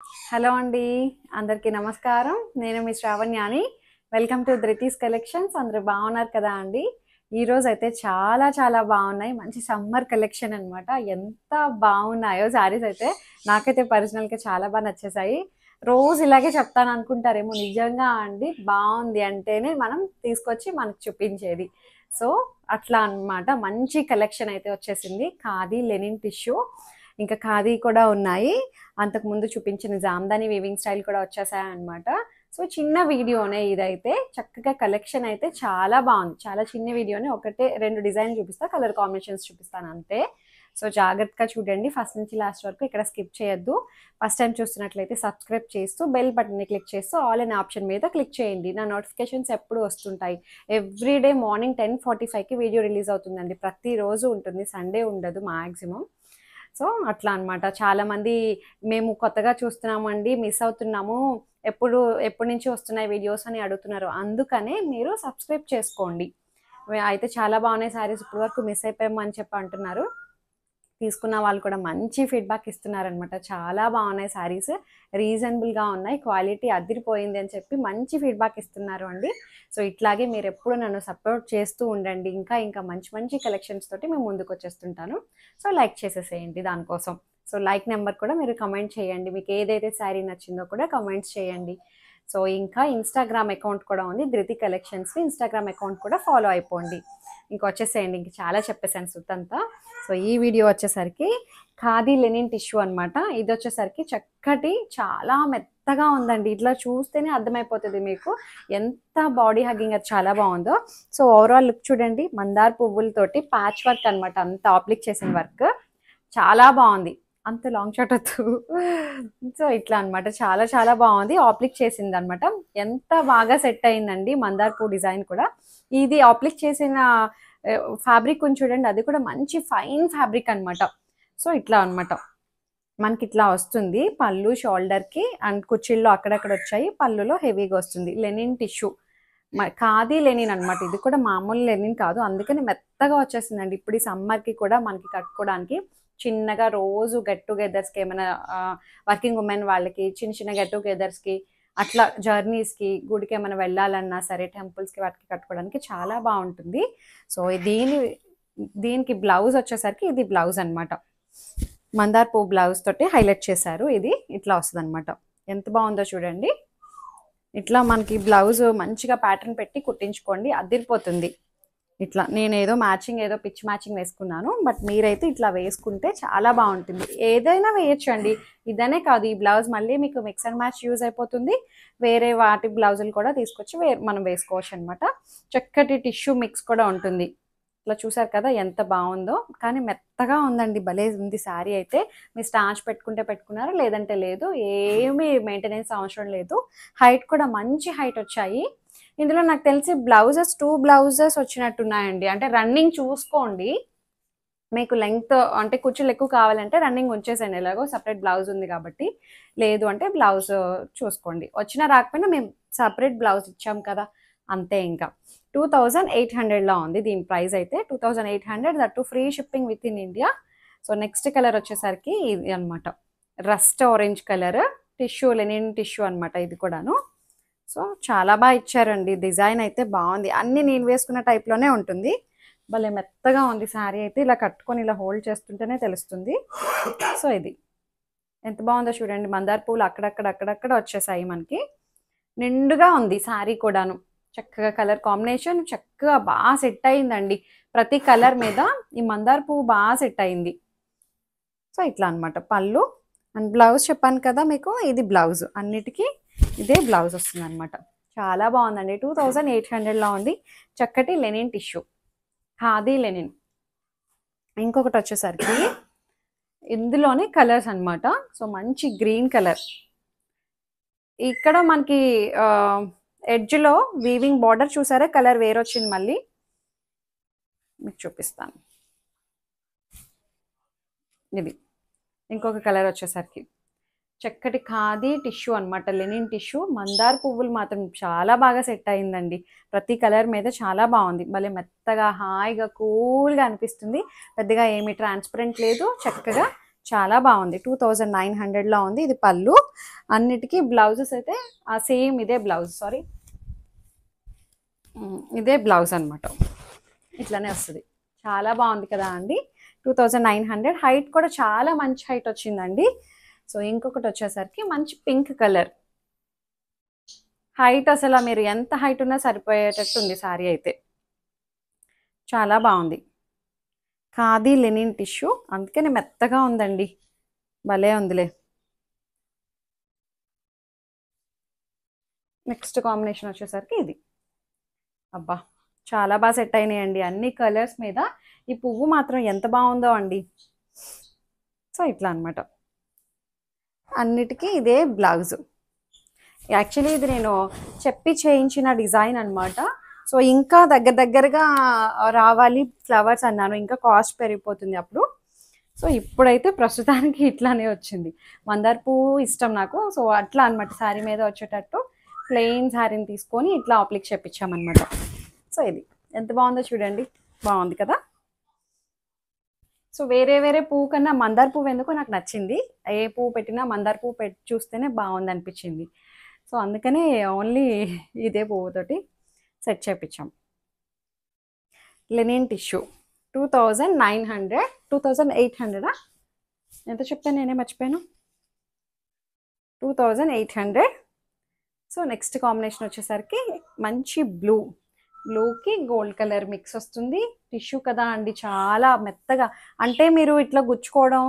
Hello అండి. అందరికీ నమస్కారం. నేను మీ శ్రావణ్యాని. Welcome to Dhruti's collections. అందరూ బాగున్నారు కదా అండి? ఈరోజైతే చాలా చాలా బాగున్నాయి. మంచి సమ్మర్ కలెక్షన్ అనమాట. ఎంత బాగున్నాయో శారీస్ అయితే నాకైతే పర్సనల్గా చాలా బాగా నచ్చేసాయి. రోజు ఇలాగే చెప్తాను అనుకుంటారేమో, నిజంగా అండి బాగుంది అంటేనే మనం తీసుకొచ్చి మనకు చూపించేది. సో అట్లా అన్నమాట. మంచి కలెక్షన్ అయితే వచ్చేసింది. ఖాదీ లెనిన్ టిష్యూ, ఇంకా ఖాదీ కూడా ఉన్నాయి. అంతకుముందు చూపించిన జామ్దాని వీవింగ్ స్టైల్ కూడా వచ్చేసాయన్నమాట. సో చిన్న వీడియోనే ఇదైతే. చక్కగా కలెక్షన్ అయితే చాలా బాగుంది. చాలా చిన్న వీడియోనే, ఒకటే రెండు డిజైన్ చూపిస్తా, కలర్ కాంబినేషన్స్ చూపిస్తాను అంతే. సో జాగ్రత్తగా చూడండి ఫస్ట్ నుంచి లాస్ట్ వరకు, ఇక్కడ స్కిప్ చేయొద్దు. ఫస్ట్ టైం చూస్తున్నట్లయితే సబ్స్క్రైబ్ చేస్తూ బెల్ బటన్ని క్లిక్ చేస్తూ ఆల్ అనే ఆప్షన్ మీద క్లిక్ చేయండి. నా నోటిఫికేషన్స్ ఎప్పుడు వస్తుంటాయి. ఎవ్రీడే మార్నింగ్ 10:45కి వీడియో రిలీజ్ అవుతుందండి. ప్రతిరోజు ఉంటుంది, సండే ఉండదు మ్యాక్సిమం. సో అట్లా అనమాట. చాలామంది మేము కొత్తగా చూస్తున్నామండి, మిస్ అవుతున్నాము, ఎప్పటి నుంచి వస్తున్నాయి వీడియోస్ అని అడుగుతున్నారు. అందుకనే మీరు సబ్స్క్రైబ్ చేసుకోండి. అయితే చాలా బాగున్నాయి శారీస్, ఇప్పటి వరకు మిస్ అయిపోయాము అని చెప్పి అంటున్నారు. తీసుకున్న వాళ్ళు కూడా మంచి ఫీడ్బ్యాక్ ఇస్తున్నారనమాట. చాలా బాగున్నాయి శారీస్, రీజనబుల్గా ఉన్నాయి, క్వాలిటీ అదిరిపోయింది అని చెప్పి మంచి ఫీడ్బ్యాక్ ఇస్తున్నారు అండి. సో ఇట్లాగే మీరు ఎప్పుడు నన్ను సపోర్ట్ చేస్తూ ఉండండి. ఇంకా ఇంకా మంచి మంచి కలెక్షన్స్ తోటి మేము ముందుకు వచ్చేస్తుంటాను. సో లైక్ చేసేసేయండి దానికోసం. సో లైక్ నెంబర్ కూడా మీరు కమెంట్ చేయండి. మీకు ఏదైతే శారీ నచ్చిందో కూడా కమెంట్స్ చేయండి. సో ఇంకా ఇన్స్టాగ్రామ్ అకౌంట్ కూడా ఉంది, ధృతి కలెక్షన్స్. ఇన్స్టాగ్రామ్ అకౌంట్ కూడా ఫాలో అయిపోండి. ఇంక వచ్చేసేయండి, ఇంక చాలా చెప్పేసాను సుత్తంతా. సో ఈ వీడియో వచ్చేసరికి ఖాదీ లెనిన్ టిష్యూ అనమాట. ఇది వచ్చేసరికి చక్కటి, చాలా మెత్తగా ఉందండి. ఇట్లా చూస్తేనే అర్థమైపోతుంది మీకు ఎంత బాడీ హగ్గింగ్ అది చాలా బాగుందో. సో ఓవరాల్ లుక్ చూడండి, మందార పువ్వులతోటి ప్యాచ్ వర్క్ అనమాట, అంత అప్లిక్ చేసిన వర్క్ చాలా బాగుంది. అంత లాంగ్ షాట్ వద్దు. సో ఇట్లా అనమాట, చాలా చాలా బాగుంది. ఆప్లిక్ చేసింది అనమాట. ఎంత బాగా సెట్ అయిందండి మందార్ పూ డిజైన్ కూడా. ఇది ఆప్లిక్ చేసిన ఫ్యాబ్రిక్ కొంచెం చూడండి, అది కూడా మంచి ఫైన్ ఫ్యాబ్రిక్ అనమాట. సో ఇట్లా అనమాట, మనకి ఇట్లా వస్తుంది పళ్ళు, షోల్డర్కి అండ్ కుచ్చిళ్ళు అక్కడక్కడ వచ్చాయి. పళ్ళులో హెవీగా వస్తుంది. లెనిన్ టిష్యూ, ఖాదీ లెనిన్ అనమాట. ఇది కూడా మామూలు లెనిన్ కాదు, అందుకని మెత్తగా వచ్చేసిందండి. ఇప్పుడు ఈ సమ్మర్కి కూడా మనకి కట్టుకోవడానికి చిన్నగా రోజు గెట్ టుగెదర్స్కి, ఏమైనా వర్కింగ్ ఉమెన్ వాళ్ళకి చిన్న చిన్న గెట్ టుగెదర్స్కి, అట్లా జర్నీస్కి, గుడికి ఏమైనా వెళ్ళాలన్నా సరే, టెంపుల్స్కి వాటికి కట్టుకోవడానికి చాలా బాగుంటుంది. సో దీనికి బ్లౌజ్ వచ్చేసరికి ఇది బ్లౌజ్ అనమాట. మందార్ పువ్వు బ్లౌజ్ తోటి హైలైట్ చేశారు. ఇది ఇట్లా వస్తుంది అనమాట. ఎంత బాగుందో చూడండి. ఇట్లా మనకి బ్లౌజ్ మంచిగా ప్యాటర్న్ పెట్టి కుట్టించుకోండి, అదిరిపోతుంది. ఇట్లా నేను ఏదో మ్యాచింగ్, ఏదో పిచ్ మ్యాచింగ్ వేసుకున్నాను, బట్ మీరైతే ఇట్లా వేసుకుంటే చాలా బాగుంటుంది. ఏదైనా వేయచ్చండి, ఇదనే కాదు. ఈ బ్లౌజ్ మళ్ళీ మీకు మిక్స్ అండ్ మ్యాచ్ యూజ్ అయిపోతుంది. వేరే వాటి బ్లౌజులు కూడా తీసుకొచ్చి మనం వేసుకోవచ్చు అనమాట. చక్కటి టిష్యూ మిక్స్ కూడా ఉంటుంది. ఇట్లా చూసారు కదా ఎంత బాగుందో. కానీ మెత్తగా ఉందండి, భలే ఉంది శారీ అయితే. మీరు స్టార్చ్ పెట్టుకుంటే పెట్టుకున్నారు, లేదంటే లేదు. ఏమీ మెయింటెనెన్స్ అవసరం లేదు. హైట్ కూడా మంచి హైట్ వచ్చాయి. ఇందులో నాకు తెలిసి టూ బ్లౌజెస్ వచ్చినట్టున్నాయండి. అంటే రన్నింగ్ చూసుకోండి, మీకు లెంగ్త్ అంటే కుర్చీలు ఎక్కువ కావాలంటే రన్నింగ్ ఉంచేసండి. ఎలాగో సపరేట్ బ్లౌజ్ ఉంది కాబట్టి. లేదు అంటే బ్లౌజ్ చూసుకోండి. వచ్చినా రాకపోయినా మేము సపరేట్ బ్లౌజ్ ఇచ్చాం కదా, అంతే. ఇంకా 2800లో ఉంది దీని ప్రైస్ అయితే. 2800, that free shipping with in India. So next colour వచ్చేసరికి ఇది అనమాట, rust orange colour. Tissue, linen tissue అనమాట ఇది కూడాను. సో చాలా బాగా ఇచ్చారండి. డిజైన్ అయితే బాగుంది, అన్ని నేను వేసుకున్న టైప్లోనే ఉంటుంది. భలే మెత్తగా ఉంది శారీ అయితే. ఇలా కట్టుకొని ఇలా హోల్డ్ చేస్తుంటేనే తెలుస్తుంది. సో ఇది ఎంత బాగుందో చూడండి. మందార పూలు అక్కడక్కడ వచ్చేసాయి మనకి. నిండుగా ఉంది శారీ కూడాను. చక్కగా కలర్ కాంబినేషన్ చక్కగా బాగా సెట్ అయిందండి. ప్రతి కలర్ మీద ఈ మందార పువ్వు బాగా సెట్ అయింది. సో ఇట్లా అనమాట పళ్ళు అండ్ బ్లౌజ్ చెప్పాను కదా మీకు, ఇది బ్లౌజ్. అన్నిటికీ ఇదే బ్లౌజ్ వస్తుంది అనమాట. చాలా బాగుందండి. 2800లో ఉంది. చక్కటి లెనిన్ టిష్యూ, ఖాదీ లెనిన్. ఇంకొకటి వచ్చేసరికి ఇందులోనే కలర్స్ అనమాట. సో మంచి గ్రీన్ కలర్. ఇక్కడ మనకి ఎడ్జ్లో వీవింగ్ బార్డర్ చూసారా, కలర్ వేరొచ్చింది. మళ్ళీ మీకు చూపిస్తాను. ఇది ఇంకొక కలర్ వచ్చేసరికి చక్కటి ఖాదీ టిష్యూ అనమాట, లెనిన్ టిష్యూ. మందార పువ్వులు మాత్రం చాలా బాగా సెట్ అయిందండి. ప్రతి కలర్ మీద చాలా బాగుంది. భలే మెత్తగా హాయిగా కూల్గా అనిపిస్తుంది. పెద్దగా ఏమీ ట్రాన్స్పరెంట్ లేదు, చక్కగా చాలా బాగుంది. 2900లో ఉంది. ఇది పళ్ళు. అన్నిటికీ బ్లౌజెస్ అయితే సేమ్ ఇదే బ్లౌజ్. సారీ, ఇదే బ్లౌజ్ అనమాట. ఇట్లానే వస్తుంది. చాలా బాగుంది కదా అండి. 2900. హైట్ కూడా చాలా మంచి హైట్ వచ్చిందండి. సో ఇంకొకటి వచ్చేసరికి మంచి పింక్ కలర్. హైట్ అసలు మీరు ఎంత హైట్ ఉన్నా సరిపోయేటట్టు ఉంది శారీ అయితే. చాలా బాగుంది. ఖాదీ లెనిన్ టిష్యూ, అందుకని మెత్తగా ఉందండి. భలే ఉందిలే. నెక్స్ట్ కాంబినేషన్ వచ్చేసరికి ఇది. అబ్బా, చాలా బాగా సెట్ అయినాయండి అన్ని కలర్స్ మీద. ఈ పువ్వు మాత్రం ఎంత బాగుందో అండి. సో ఇట్లా అనమాట. అన్నిటికీ ఇదే బ్లౌజ్. యాక్చువల్లీ ఇది నేను చెప్పి చేయించిన డిజైన్ అనమాట. సో ఇంకా దగ్గరగా రావాలి ఫ్లవర్స్ అన్నాను, ఇంకా కాస్ట్ పెరిగిపోతుంది అప్పుడు. సో ఇప్పుడైతే ప్రస్తుతానికి ఇట్లానే వచ్చింది. మందార పువ్వు ఇష్టం నాకు. సో అట్లా అనమాట, శారీ మీద వచ్చేటట్టు ప్లెయిన్ శారీని తీసుకొని ఇట్లా అప్లిక్ చేపించామన్నమాట. సో ఇది ఎంత బాగుందో చూడండి. బాగుంది కదా. సో వేరే పువ్వు కన్నా మందార పువ్వు ఎందుకో నాకు నచ్చింది. ఏ పువ్వు పెట్టినా మందార పువ్వు పెట్టి చూస్తేనే బాగుంది అనిపించింది. సో అందుకనే ఓన్లీ ఇదే పువ్వుతోటి సెట్ చేయించాం. లెనిన్ టిష్యూ 2900, 2800 ఎంత చెప్పాను, నేనే మర్చిపోయాను. 2800. సో నెక్స్ట్ కాంబినేషన్ వచ్చేసరికి మంచి బ్లూకి గోల్డ్ కలర్ మిక్స్ వస్తుంది. టిష్యూ కదా అండి, చాలా మెత్తగా. అంటే మీరు ఇట్లా గుచ్చుకోవడం,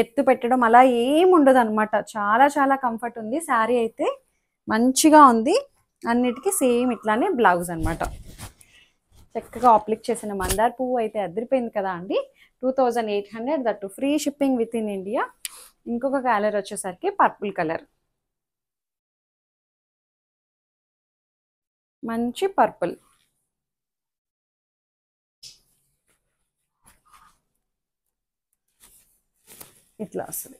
ఎత్తు పెట్టడం అలా ఏం ఉండదు అనమాట. చాలా కంఫర్ట్ ఉంది. శారీ అయితే మంచిగా ఉంది. అన్నిటికీ సేమ్ ఇట్లానే బ్లౌజ్ అనమాట. చక్కగా అప్లిక్ చేసిన మందార పువ్వు అయితే అదిరిపోయింది కదా అండి. 2800, that free shipping with in India. ఇంకొక కలర్ వచ్చేసరికి పర్పుల్ కలర్, మంచి పర్పుల్. ఇట్లా వస్తుంది.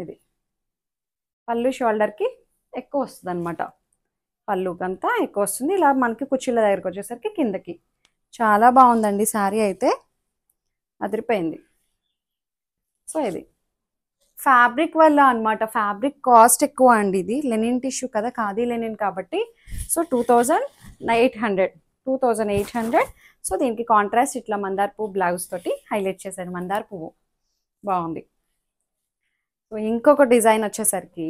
ఇది పళ్ళు షోల్డర్కి ఎక్కువ వస్తుంది అనమాట. పళ్ళుకంతా ఎక్కువ వస్తుంది. ఇలా మనకి కుర్చీల దగ్గరకు వచ్చేసరికి కిందకి. చాలా బాగుందండి శారీ అయితే, అదిరిపోయింది. సో ఇది ఫ్యాబ్రిక్ వల్ల అనమాట. ఫ్యాబ్రిక్ కాస్ట్ ఎక్కువ అండి. ఇది లెనిన్ టిష్యూ కదా, ఖాదీ లెనిన్ కాబట్టి. సో 2800. సో దీనికి కాంట్రాస్ట్ ఇట్లా మందార పువ్వు బ్లౌజ్ తోటి హైలైట్ చేశారు. మందార పువ్వు బాగుంది. సో ఇంకొక డిజైన్ వచ్చేసరికి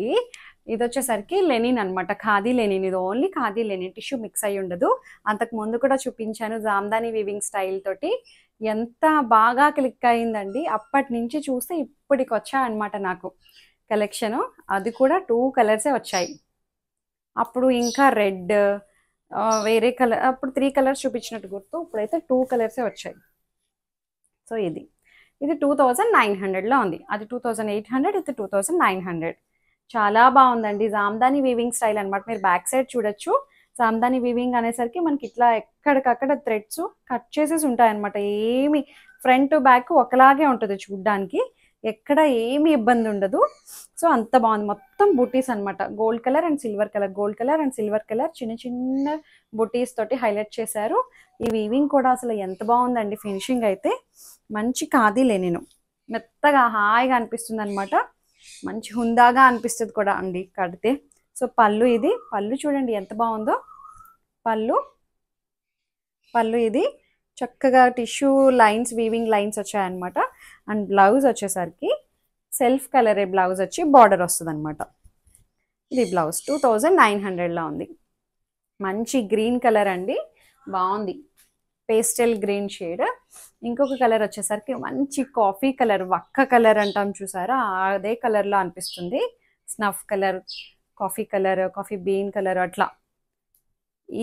ఇది వచ్చేసరికి లెనిన్ అనమాట, ఖాదీ లెనిన్. ఇది only khadi linen, tissue mix అయ్యి ఉండదు. అంతకు ముందు కూడా చూపించాను జామ్దాని వీవింగ్ స్టైల్ తోటి. ఎంత బాగా క్లిక్ అయిందండి. అప్పటి నుంచి చూస్తే ఇప్పటికి వచ్చాయన్నమాట నాకు కలెక్షను. అది కూడా 2 కలర్సే వచ్చాయి. అప్పుడు ఇంకా రెడ్, వేరే కలర్, అప్పుడు 3 కలర్స్ చూపించినట్టు గుర్తు. ఇప్పుడైతే 2 కలర్సే వచ్చాయి. సో ఇది 2900లో ఉంది. అది 2800, ఇది 2900. చాలా బాగుందండి. జామ్దాని వీవింగ్ స్టైల్ అనమాట. మీరు బ్యాక్ సైడ్ చూడొచ్చు. జామ్దాని వీవింగ్ అనేసరికి మనకి ఇట్లా ఎక్కడికక్కడ థ్రెడ్స్ కట్ చేసేసి ఉంటాయన్నమాట. ఏమి ఫ్రంట్ బ్యాక్ ఒకలాగే ఉంటుంది చూడ్డానికి, ఎక్కడ ఏమి ఇబ్బంది ఉండదు. సో అంత బాగుంది. మొత్తం బుటీస్ అనమాట. Gold colour and silver colour, gold colour and silver colour, చిన్న బుటీస్ తోటి హైలైట్ చేశారు. ఈ వీవింగ్ కూడా అసలు ఎంత బాగుందండి. ఫినిషింగ్ అయితే మంచి ఖాదీ లెనిన్, మెత్తగా హాయిగా అనిపిస్తుంది అనమాట. మంచి హుందాగా అనిపిస్తుంది కూడా అండి కడితే. సో పళ్ళు, ఇది పళ్ళు చూడండి ఎంత బాగుందో. పళ్ళు ఇది చక్కగా టిష్యూ లైన్స్, వీవింగ్ లైన్స్ వచ్చాయన్నమాట. అండ్ బ్లౌజ్ వచ్చేసరికి సెల్ఫ్ కలరే బ్లౌజ్ వచ్చి బార్డర్ వస్తుంది అనమాట. ఇది బ్లౌజ్ 2900లో ఉంది. మంచి గ్రీన్ కలర్ అండి, బాగుంది. Pastel green shade. ఇంకొక కలర్ వచ్చేసరికి మంచి కాఫీ కలర్, వక్క కలర్ అంటాం చూసారా, అదే కలర్లో అనిపిస్తుంది. Snuff colour, coffee colour, coffee bean colour అట్లా.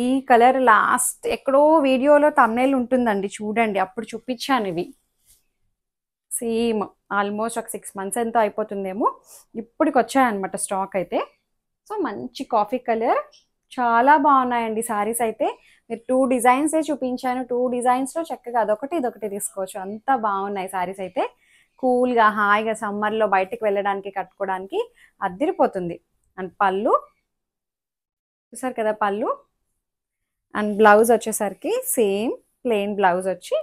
ఈ కలర్ లాస్ట్ ఎక్కడో వీడియోలో థంబ్నెయిల్ ఉంటుందండి, చూడండి. అప్పుడు చూపించాను ఇవి. సేమ్ ఆల్మోస్ట్ ఒక 6 months ఎంతో అయిపోతుందేమో. ఇప్పటికి వచ్చాయన్నమాట స్టాక్ అయితే. సో మంచి కాఫీ కలర్, చాలా బాగున్నాయండి శారీస్ అయితే. మీరు 2 డిజైన్సే చూపించాను. 2 డిజైన్స్లో చక్కగా అదొకటి ఇదొకటి తీసుకోవచ్చు. అంత బాగున్నాయి శారీస్ అయితే. కూల్గా హాయిగా సమ్మర్లో బయటికి వెళ్ళడానికి కట్టుకోవడానికి అద్దిరిపోతుంది. అండ్ పళ్ళు చూసారు కదా, పళ్ళు. అండ్ బ్లౌజ్ వచ్చేసరికి సేమ్ ప్లెయిన్ బ్లౌజ్ వచ్చి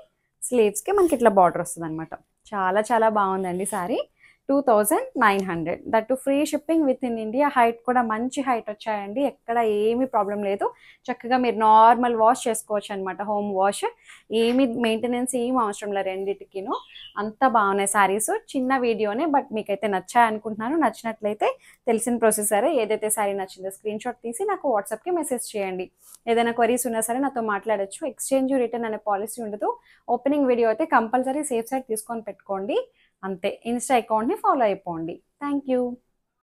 స్లీవ్స్కి మనకి ఇట్లా బార్డర్ వస్తుంది అనమాట. చాలా చాలా బాగుందండి sorry. 2900, that free shipping with in India. Height కూడా మంచి హైట్ వచ్చాయండి, ఎక్కడ ఏమీ ప్రాబ్లం లేదు. చక్కగా మీరు నార్మల్ వాష్ చేసుకోవచ్చు అనమాట, హోమ్ వాష్. ఏమి మెయింటెనెన్స్ ఏం అవసరం లేదు రెండింటికిను. అంత బాగున్నాయి శారీస్. చిన్న వీడియోనే, బట్ మీకైతే నచ్చాయి అనుకుంటున్నాను. నచ్చినట్లయితే తెలిసిన ప్రొసెసరే, ఏదైతే శారీ నచ్చిందో స్క్రీన్ షాట్ తీసి నాకు వాట్సాప్కి మెసేజ్ చేయండి. ఏదైనా క్వరీస్ ఉన్నా సరే నాతో మాట్లాడచ్చు. ఎక్స్చేంజ్ రిటర్న్ అనే పాలసీ ఉండదు. ఓపెనింగ్ వీడియో అయితే కంపల్సరీ సేఫ్ సైడ్ తీసుకొని పెట్టుకోండి. అంతే. ఇన్స్టా అకౌంట్ని ఫాలో అయిపోండి. Thank you.